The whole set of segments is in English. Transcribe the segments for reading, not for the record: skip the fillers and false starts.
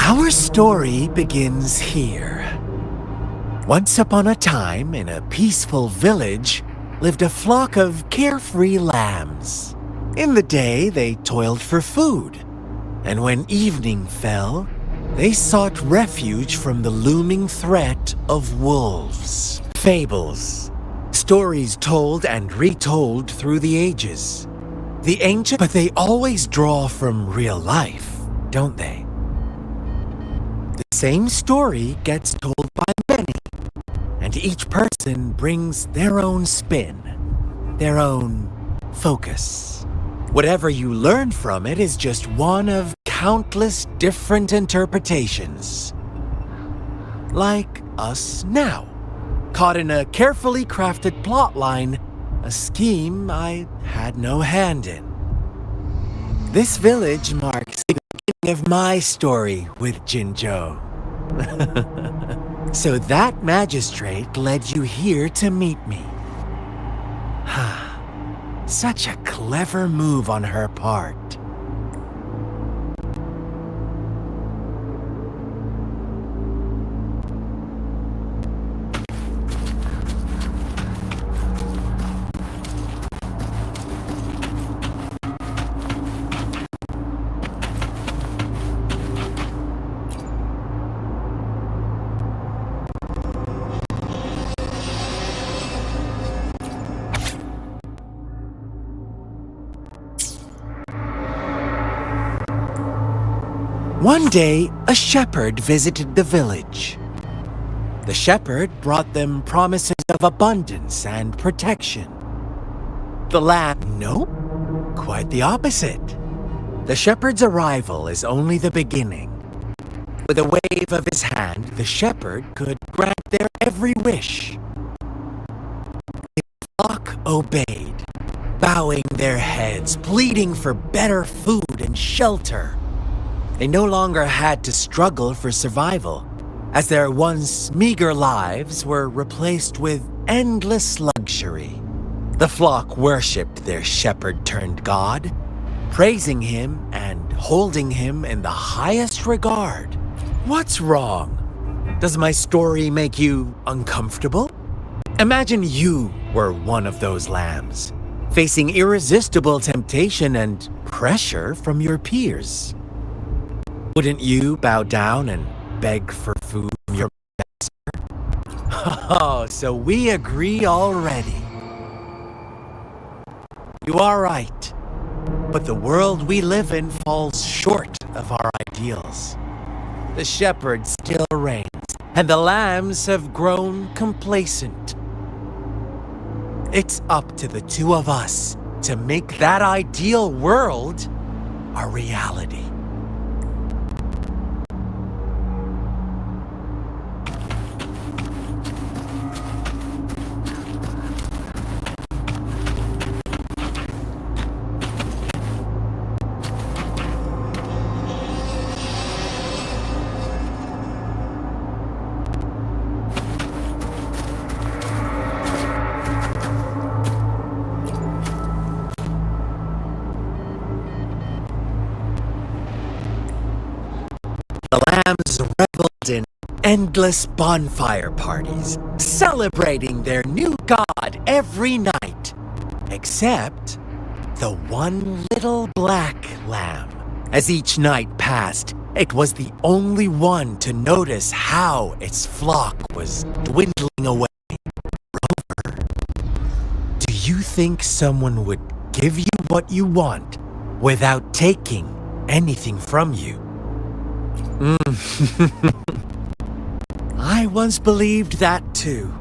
Our story begins here. Once upon a time, in a peaceful village, lived a flock of carefree lambs. In the day, they toiled for food, and when evening fell, they sought refuge from the looming threat of wolves. Fables, stories told and retold through the ages. The ancient, but they always draw from real life, don't they? The same story gets told by many, and each person brings their own spin, their own focus. Whatever you learn from it is just one of countless different interpretations. Like us now, caught in a carefully crafted plotline, a scheme I had no hand in. This village marks the beginning of my story with Jinzhou. So that magistrate led you here to meet me. Such a clever move on her part. One day, a shepherd visited the village. The shepherd brought them promises of abundance and protection. The lamb, nope, quite the opposite. The shepherd's arrival is only the beginning. With a wave of his hand, the shepherd could grant their every wish. The flock obeyed, bowing their heads, pleading for better food and shelter. They no longer had to struggle for survival, as their once meager lives were replaced with endless luxury. The flock worshipped their shepherd-turned-god, praising him and holding him in the highest regard. What's wrong? Does my story make you uncomfortable? Imagine you were one of those lambs, facing irresistible temptation and pressure from your peers. Wouldn't you bow down and beg for food from your master? Oh, so we agree already. You are right, but the world we live in falls short of our ideals. The shepherd still reigns, and the lambs have grown complacent. It's up to the two of us to make that ideal world a reality. The lambs reveled in endless bonfire parties, celebrating their new god every night. Except the one little black lamb. As each night passed, it was the only one to notice how its flock was dwindling away. Rover, do you think someone would give you what you want without taking anything from you? I once believed that too.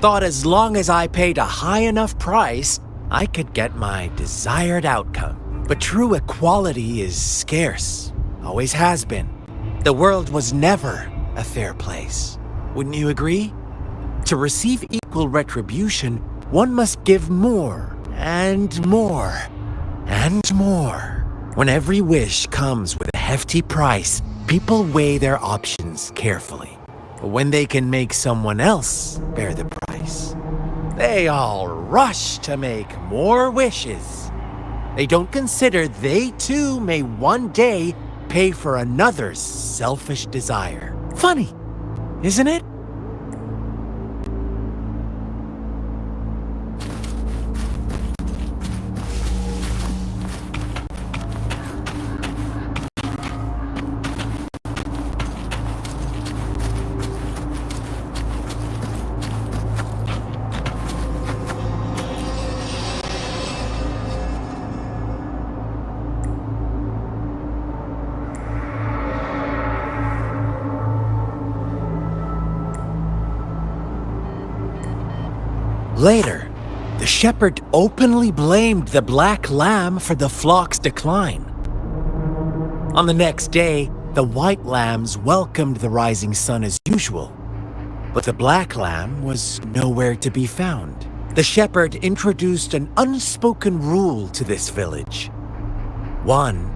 Thought as long as I paid a high enough price, I could get my desired outcome. But true equality is scarce, always has been. The world was never a fair place. Wouldn't you agree? To receive equal retribution, one must give more and more and more. When every wish comes with a hefty price, people weigh their options carefully. But when they can make someone else bear the price, they all rush to make more wishes. They don't consider they too may one day pay for another's selfish desire. Funny, isn't it? Later, the shepherd openly blamed the black lamb for the flock's decline. On the next day, the white lambs welcomed the rising sun as usual, but the black lamb was nowhere to be found. The shepherd introduced an unspoken rule to this village. One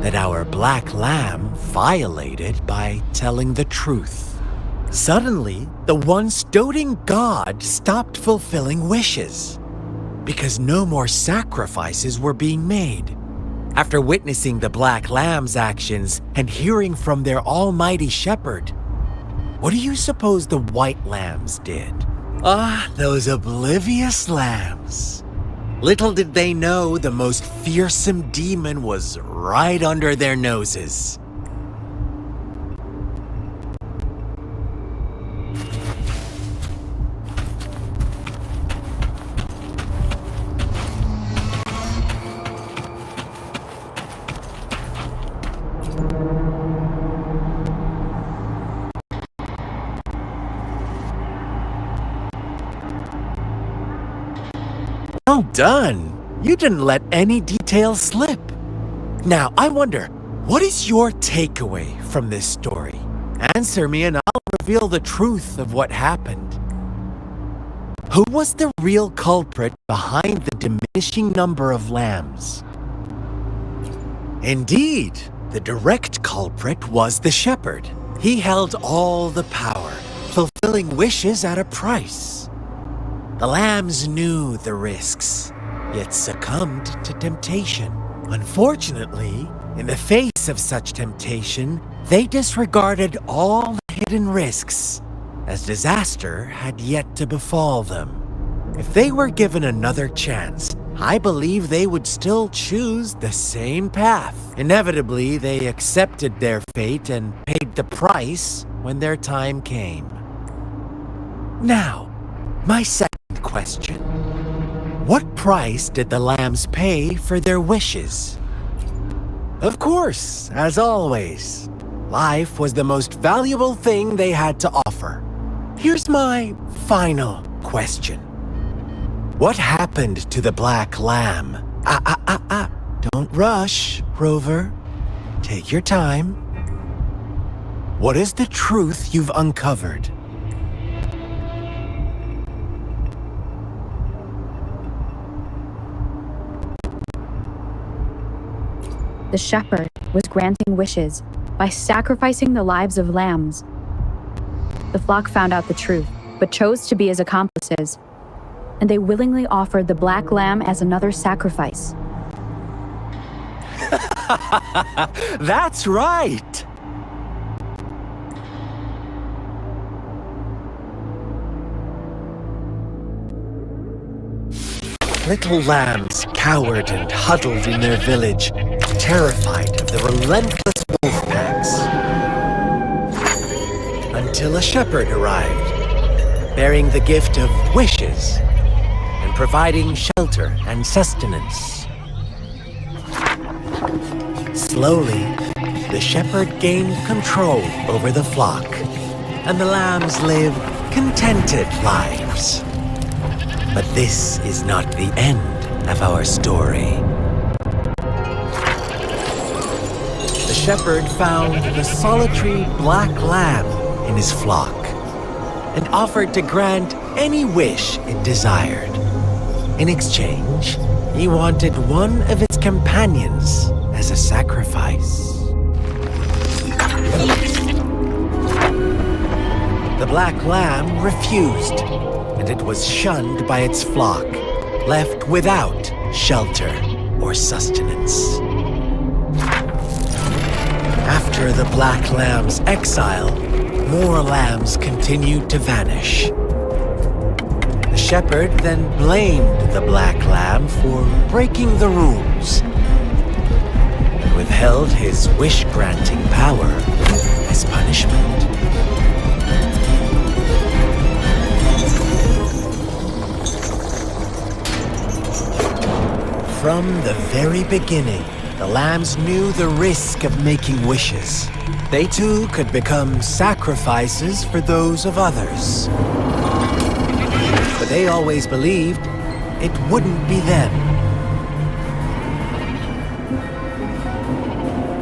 that our black lamb violated by telling the truth. Suddenly, the once doting god stopped fulfilling wishes because no more sacrifices were being made. After witnessing the black lamb's actions and hearing from their almighty shepherd, what do you suppose the white lambs did? Those oblivious lambs. Little did they know the most fearsome demon was right under their noses. Well done! You didn't let any details slip. Now, I wonder, what is your takeaway from this story? Answer me and I'll reveal the truth of what happened. Who was the real culprit behind the diminishing number of lambs? Indeed, the direct culprit was the shepherd. He held all the power, fulfilling wishes at a price. The lambs knew the risks, yet succumbed to temptation. Unfortunately, in the face of such temptation, they disregarded all the hidden risks, as disaster had yet to befall them. If they were given another chance, I believe they would still choose the same path. Inevitably, they accepted their fate and paid the price when their time came. Now, my second question. What price did the lambs pay for their wishes? Of course, as always, life was the most valuable thing they had to offer. Here's my final question. What happened to the black lamb? Don't rush, Rover. Take your time. What is the truth you've uncovered? The shepherd was granting wishes by sacrificing the lives of lambs. The flock found out the truth, but chose to be his accomplices, and they willingly offered the black lamb as another sacrifice. That's right! Little lambs cowered and huddled in their village, terrified of the relentless wolf packs. Until a shepherd arrived, bearing the gift of wishes and providing shelter and sustenance. Slowly, the shepherd gained control over the flock, and the lambs lived contented lives. But this is not the end of our story. The shepherd found the solitary black lamb in his flock and offered to grant any wish it desired. In exchange, he wanted one of its companions as a sacrifice. The black lamb refused, and it was shunned by its flock, left without shelter or sustenance. After the Black Lamb's exile, more lambs continued to vanish. The shepherd then blamed the Black Lamb for breaking the rules and withheld his wish-granting power as punishment. From the very beginning, the lambs knew the risk of making wishes. They too could become sacrifices for those of others. But they always believed it wouldn't be them.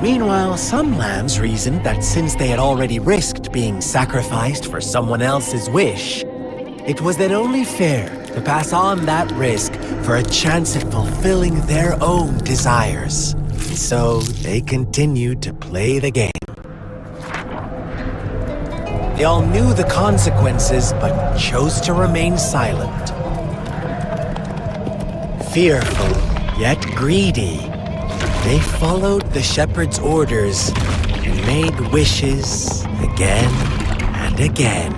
Meanwhile, some lambs reasoned that since they had already risked being sacrificed for someone else's wish, it was then only fair to pass on that risk for a chance at fulfilling their own desires. So they continued to play the game. They all knew the consequences, but chose to remain silent. Fearful, yet greedy, they followed the shepherd's orders and made wishes again and again,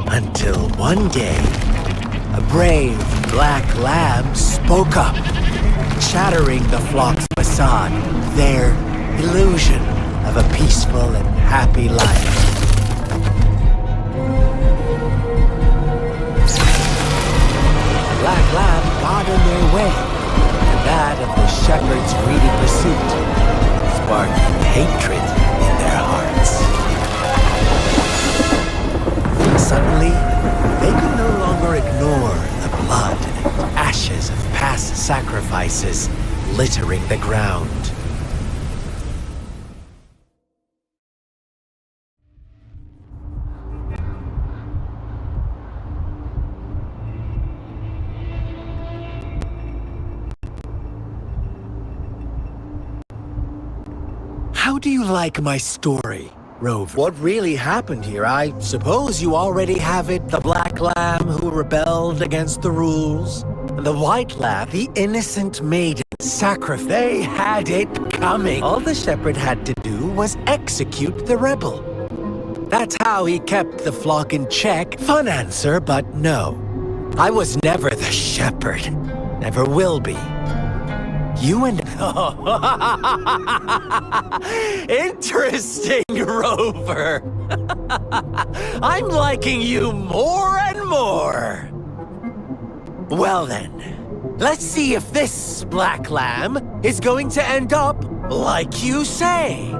until one day, a brave black lamb spoke up, shattering the flock's facade, their illusion of a peaceful and happy life. The Black Lamb got in their way, and that of the shepherd's greedy pursuit, sparking hatred in their hearts. Suddenly, they could no longer ignore the blood and ashes of past sacrifices littering the ground. How do you like my story, Rove? What really happened here? I suppose you already have it. The Black Lamb who rebelled against the rules. The White Lamb, the innocent maiden sacrifice. They had it coming. All the shepherd had to do was execute the rebel. That's how he kept the flock in check. Fun answer, but no. I was never the shepherd. Never will be. You and... Interesting, Rover. I'm liking you more and more. Well then, let's see if this Black Lamb is going to end up like you say.